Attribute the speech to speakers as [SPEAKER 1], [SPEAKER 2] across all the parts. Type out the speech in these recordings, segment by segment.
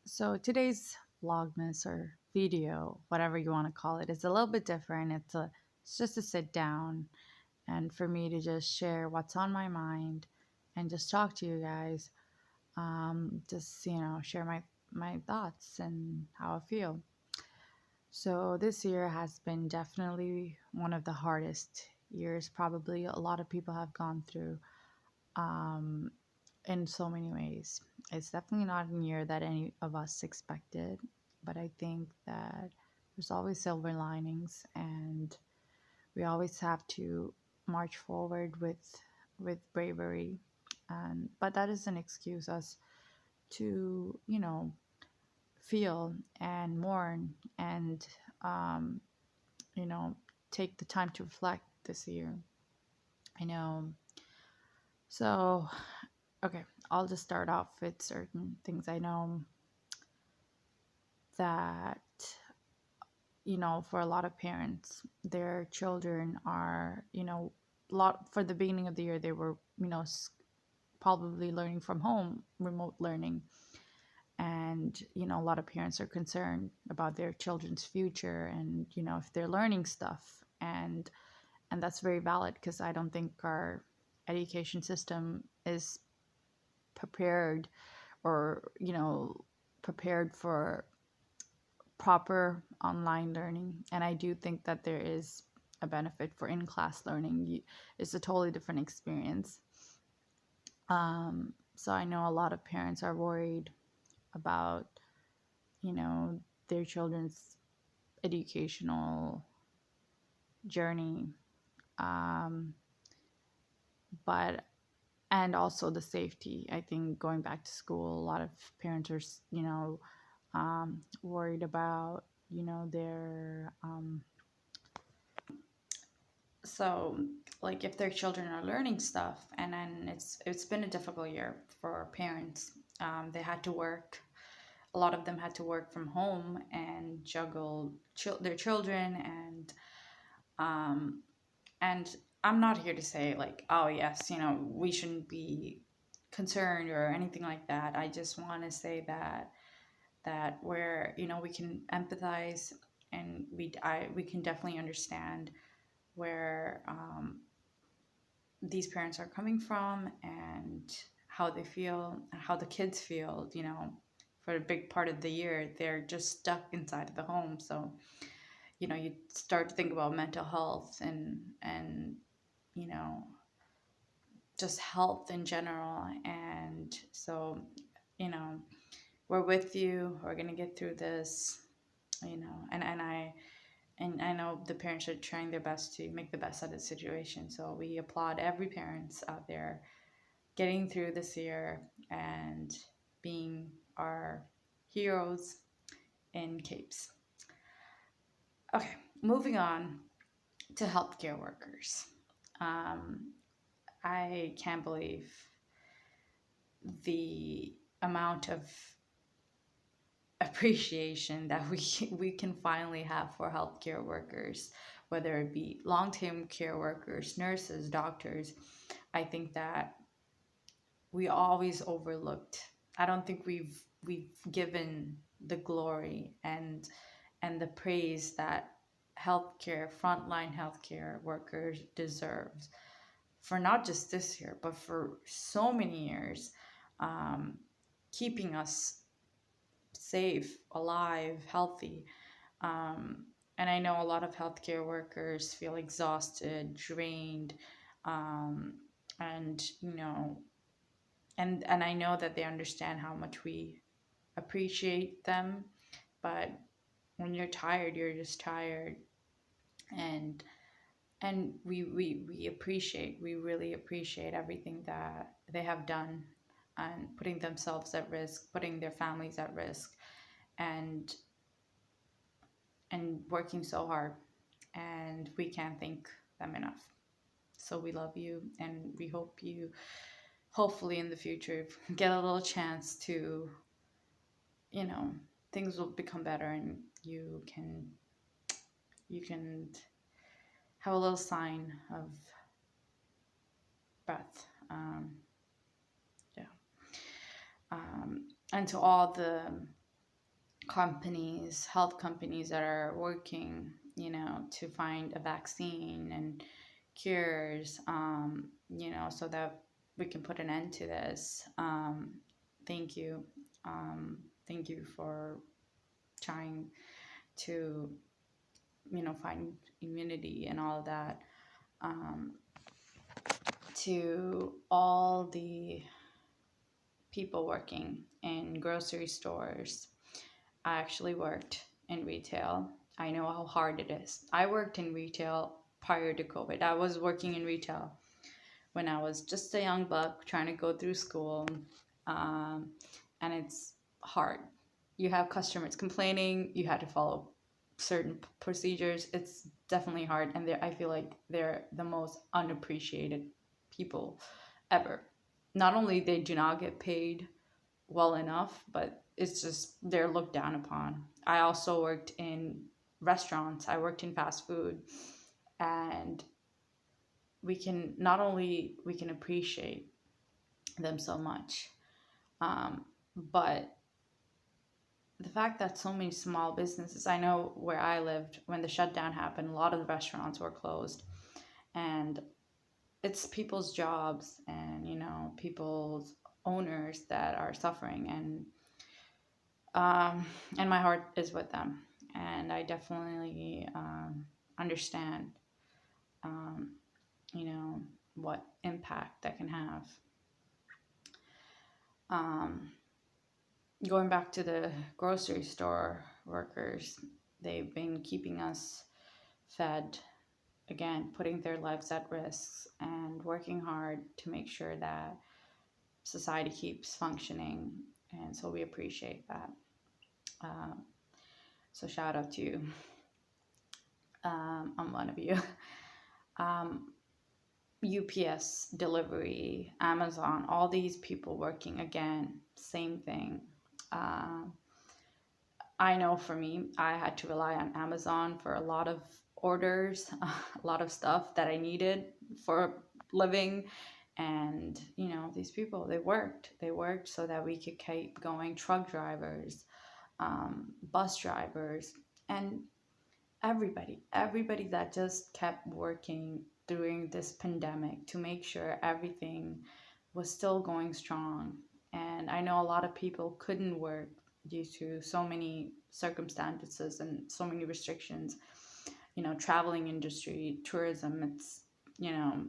[SPEAKER 1] So today's vlogmas or video, whatever you want to call it, is a little bit different. It's just a sit down and for me to just share what's on my mind and just talk to you guys. Just share my thoughts and how I feel. So this year has been definitely one of the hardest years probably a lot of people have gone through. Um, in so many ways. It's definitely not a year that any of us expected, but I think that there's always silver linings, and we always have to march forward with bravery. And but that doesn't excuse us to feel and mourn and um, you know take the time to reflect this year. I know. So okay, I'll just start off with certain things I know that, for a lot of parents, their children are, a lot for the beginning of the year, they were, probably learning from home, remote learning. And, a lot of parents are concerned about their children's future and, if they're learning stuff. And that's very valid because I don't think our education system is prepared or prepared for proper online learning. And I do think that there is a benefit for in-class learning. It's a totally different experience. So I know a lot of parents are worried about you know their children's educational journey, um, but and also the safety. I think going back to school, a lot of parents are worried about their so like if their children are learning stuff, and then it's been a difficult year for parents. They had to work, a lot of them had to work from home and juggle their children, um and I'm not here to say like, oh yes, we shouldn't be concerned or anything like that. I just want to say that where we can empathize, and we can definitely understand where these parents are coming from and how they feel and how the kids feel. For a big part of the year they're just stuck inside of the home, so you start to think about mental health and you know just health in general. And so you know we're with you, we're gonna get through this. And I know the parents are trying their best to make the best out of the situation. So we applaud every parents out there getting through this year and being our heroes in capes. Okay, moving on to healthcare workers. Um, I can't believe the amount of appreciation that we can finally have for healthcare workers, whether it be long-term care workers, nurses, doctors. I think that we always overlooked. I don't think we've given the glory and the praise that healthcare, frontline healthcare workers deserves for not just this year, but for so many years, um, keeping us safe, alive, healthy. Um, and I know a lot of healthcare workers feel exhausted, drained, um, and and I know that they understand how much we appreciate them. But when you're tired, you're just tired. And and we really appreciate everything that they have done, and putting themselves at risk, putting their families at risk, and working so hard, and we can't thank them enough. So we love you, and we hope you, hopefully in the future, get a little chance to, you know, things will become better, and you can have a little sign of breath. Yeah. And to all the companies, health companies that are working, to find a vaccine and cures, so that we can put an end to this. Thank you. Thank you for trying to, find immunity and all of that. Um, to all the people working in grocery stores. I actually worked in retail. I know how hard it is. I worked in retail prior to COVID. I was working in retail when I was just a young buck trying to go through school. Um, and it's hard. You have customers complaining, you had to follow certain procedures. It's definitely hard. And I feel like they're the most unappreciated people ever. Not only they do not get paid well enough, but it's just they're looked down upon. I also worked in restaurants. I worked in fast food, and we can not only we can appreciate them so much, um, but the fact that so many small businesses, I know where I lived when the shutdown happened, a lot of the restaurants were closed, and it's people's jobs and people's owners that are suffering, um, and my heart is with them, and I definitely understand, um, you know, what impact that can have. Um, Going back to the grocery store workers, they've been keeping us fed, again, putting their lives at risk and working hard to make sure that society keeps functioning. And so we appreciate that. Um, so shout out to you. I'm one of you. Um, UPS delivery, Amazon, all these people working, again, same thing. Um, I know for me, I had to rely on Amazon for a lot of orders, a lot of stuff that I needed for living. And, these people, they worked so that we could keep going. Truck drivers, bus drivers, and everybody that just kept working during this pandemic to make sure everything was still going strong. And I know a lot of people couldn't work due to so many circumstances and so many restrictions. Traveling industry, tourism, it's, you know,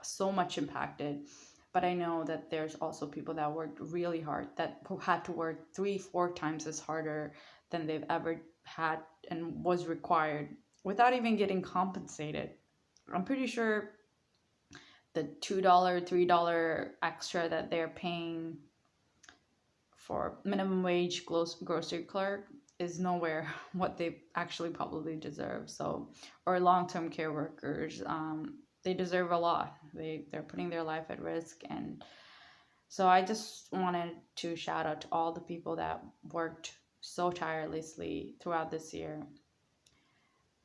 [SPEAKER 1] so much impacted. But I know that there's also people that worked really hard that had to work 3 4 times as harder than they've ever had and was required without even getting compensated. I'm pretty sure the $2 $3 extra that they're paying for minimum wage grocery clerk is nowhere what they actually probably deserve. So, or long-term care workers, they deserve a lot. They're putting their life at risk. And so I just wanted to shout out to all the people that worked so tirelessly throughout this year.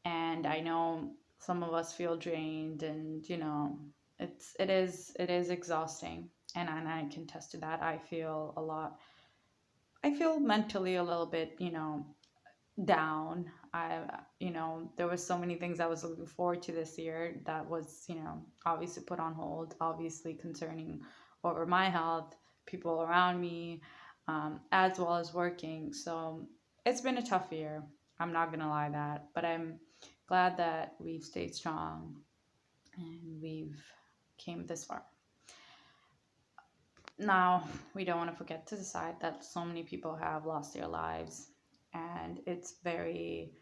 [SPEAKER 1] And I know some of us feel drained, and it is exhausting, and I can attest to that. I feel mentally a little bit, down. There was so many things I was looking forward to this year that was, obviously put on hold, obviously concerning over my health, people around me, as well as working. So it's been a tough year. I'm not gonna lie that, but I'm glad that we've stayed strong and we've came this far. Now, we don't want to forget to the side that so many people have lost their lives, and it's very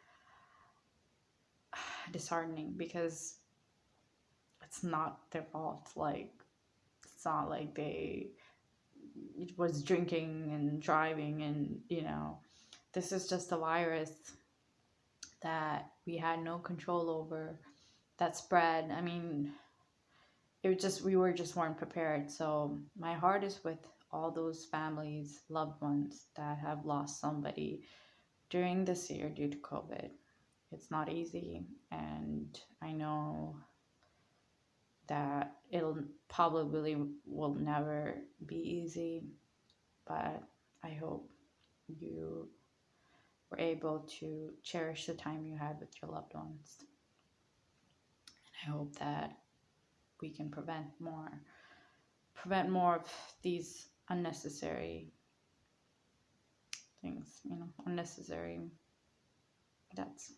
[SPEAKER 1] disheartening because it's not their fault. Like, it's not like they was drinking and driving, and this is just a virus that we had no control over, that spread. I mean, we were just weren't prepared. So my heart is with all those families, loved ones that have lost somebody during this year due to COVID. It's not easy, and I know that it'll probably will never be easy, but I hope you were able to cherish the time you had with your loved ones. I hope that we can prevent more of these unnecessary things, unnecessary deaths.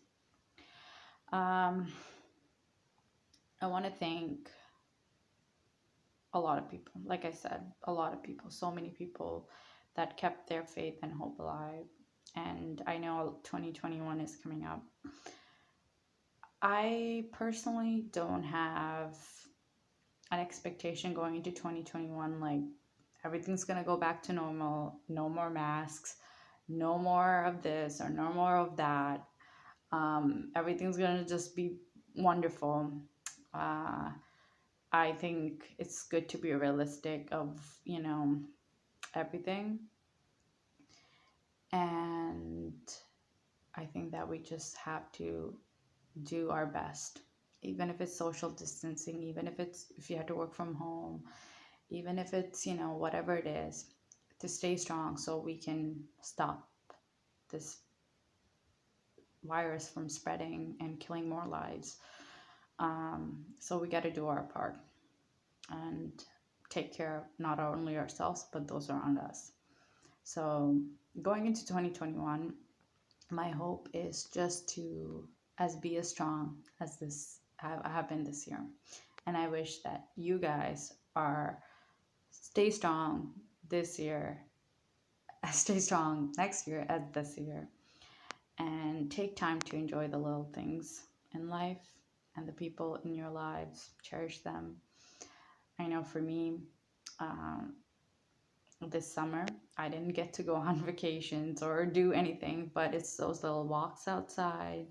[SPEAKER 1] Um, I want to thank a lot of people. Like I said, a lot of people, so many people that kept their faith and hope alive. And I know 2021 is coming up. I personally don't have an expectation going into 2021 like everything's going to go back to normal, no more masks, no more of this or no more of that. Everything's going to just be wonderful. Uh, I think it's good to be realistic of, everything. And I think that we just have to do our best, even if it's social distancing, even if you have to work from home, even if it's, whatever it is, to stay strong so we can stop this virus from spreading and killing more lives. So we got to do our part and take care of not only ourselves, but those around us. So going into 2021, my hope is just to be as strong as I have been this year. And I wish that you guys are stay strong this year, stay strong next year as this year, and take time to enjoy the little things in life and the people in your lives. Cherish them. I know for me, um, this summer I didn't get to go on vacations or do anything, but it's those little walks outside,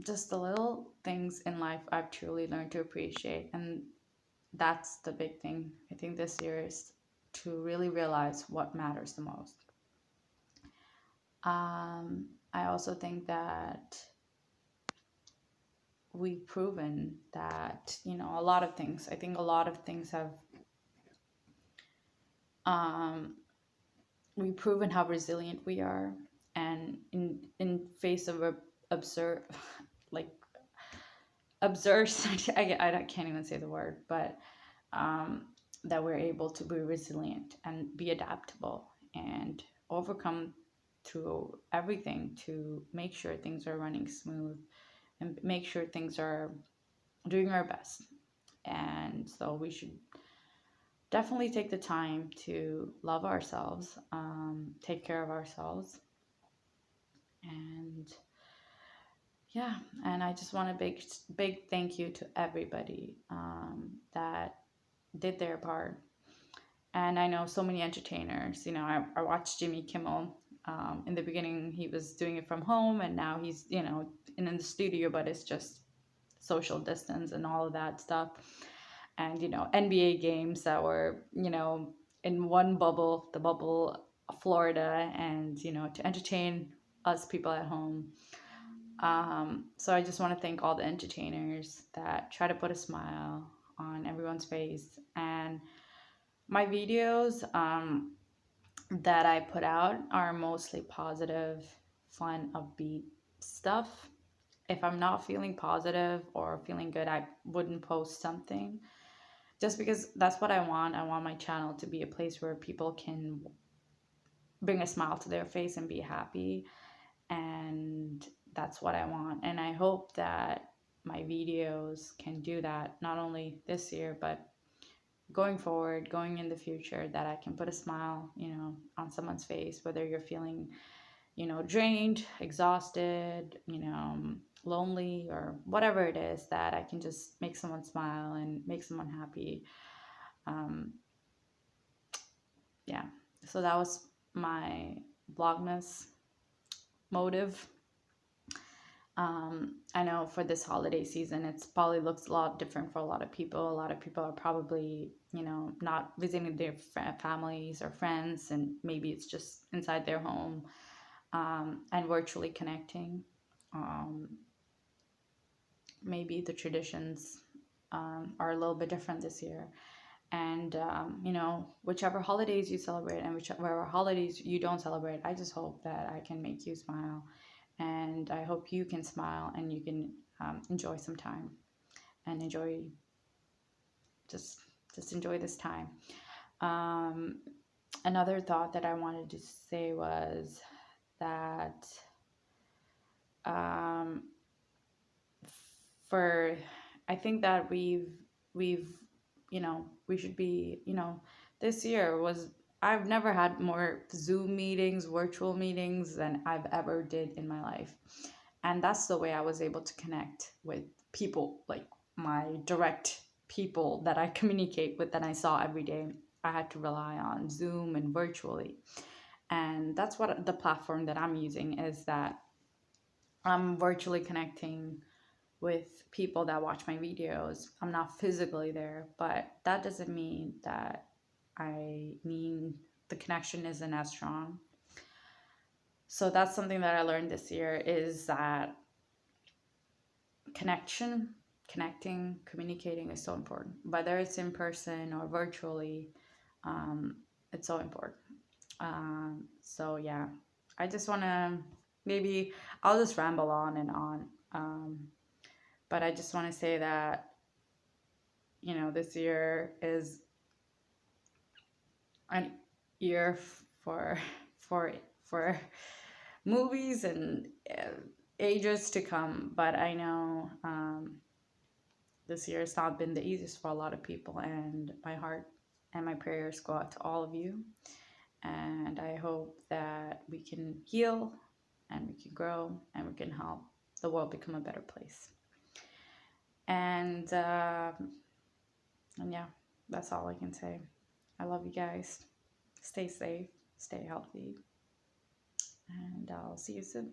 [SPEAKER 1] just the little things in life I've truly learned to appreciate. And that's the big thing, I think, this year is to really realize what matters the most. I also think that we've proven that, a lot of things, I think a lot of things have, um, we've proven how resilient we are. And in face of a absurd, like absurd, I can't even say the word, but um, that we're able to be resilient and be adaptable and overcome through everything to make sure things are running smooth and make sure things are doing our best. And so we should definitely take the time to love ourselves, take care of ourselves. And yeah, and I just want a big thank you to everybody that did their part. And I know so many entertainers. I watched Jimmy Kimmel. In the beginning, he was doing it from home, and now he's, in the studio, but it's just social distance and all of that stuff. And, NBA games that were, in one bubble, the bubble of Florida, and, to entertain us people at home. So I just want to thank all the entertainers that try to put a smile on everyone's face. And my videos that I put out are mostly positive, fun, upbeat stuff. If I'm not feeling positive or feeling good, I wouldn't post something just because that's what I want. I want my channel to be a place where people can bring a smile to their face and be happy. And that's what I want. And I hope that my videos can do that not only this year, but going forward, going in the future, that I can put a smile, on someone's face, whether you're feeling, drained, exhausted, lonely, or whatever it is, that I can just make someone smile and make someone happy. Um, yeah. So that was my Vlogmas motive. I know for this holiday season, it's probably looks a lot different for a lot of people. A lot of people are probably, not visiting their families or friends, and maybe it's just inside their home, and virtually connecting. Um, Maybe the traditions are a little bit different this year. And whichever holidays you celebrate and whichever holidays you don't celebrate, I just hope that I can make you smile, and I hope you can smile and you can enjoy some time and enjoy just enjoy this time. um, Another thought that I wanted to say was that um, for I think that we've we should be, this year was, I've never had more Zoom meetings, virtual meetings than I've ever did in my life. And that's the way I was able to connect with people, like my direct people that I communicate with, that I saw every day. I had to rely on Zoom and virtually. And that's what the platform that I'm using is, that I'm virtually connecting with people that watch my videos. I'm not physically there, but that doesn't mean that I mean the connection isn't as strong. So that's something that I learned this year, is that connection, connecting, communicating is so important. Whether it's in person or virtually, um, it's so important. So yeah, I just want to, maybe I'll just ramble on and on. But I just want to say that, this year is a year for for for movies and ages to come. But I know this year has not been the easiest for a lot of people, and my heart and my prayers go out to all of you. And I hope that we can heal and we can grow and we can help the world become a better place. And yeah, that's all I can say. I love you guys. Stay safe, stay healthy, and I'll see you soon.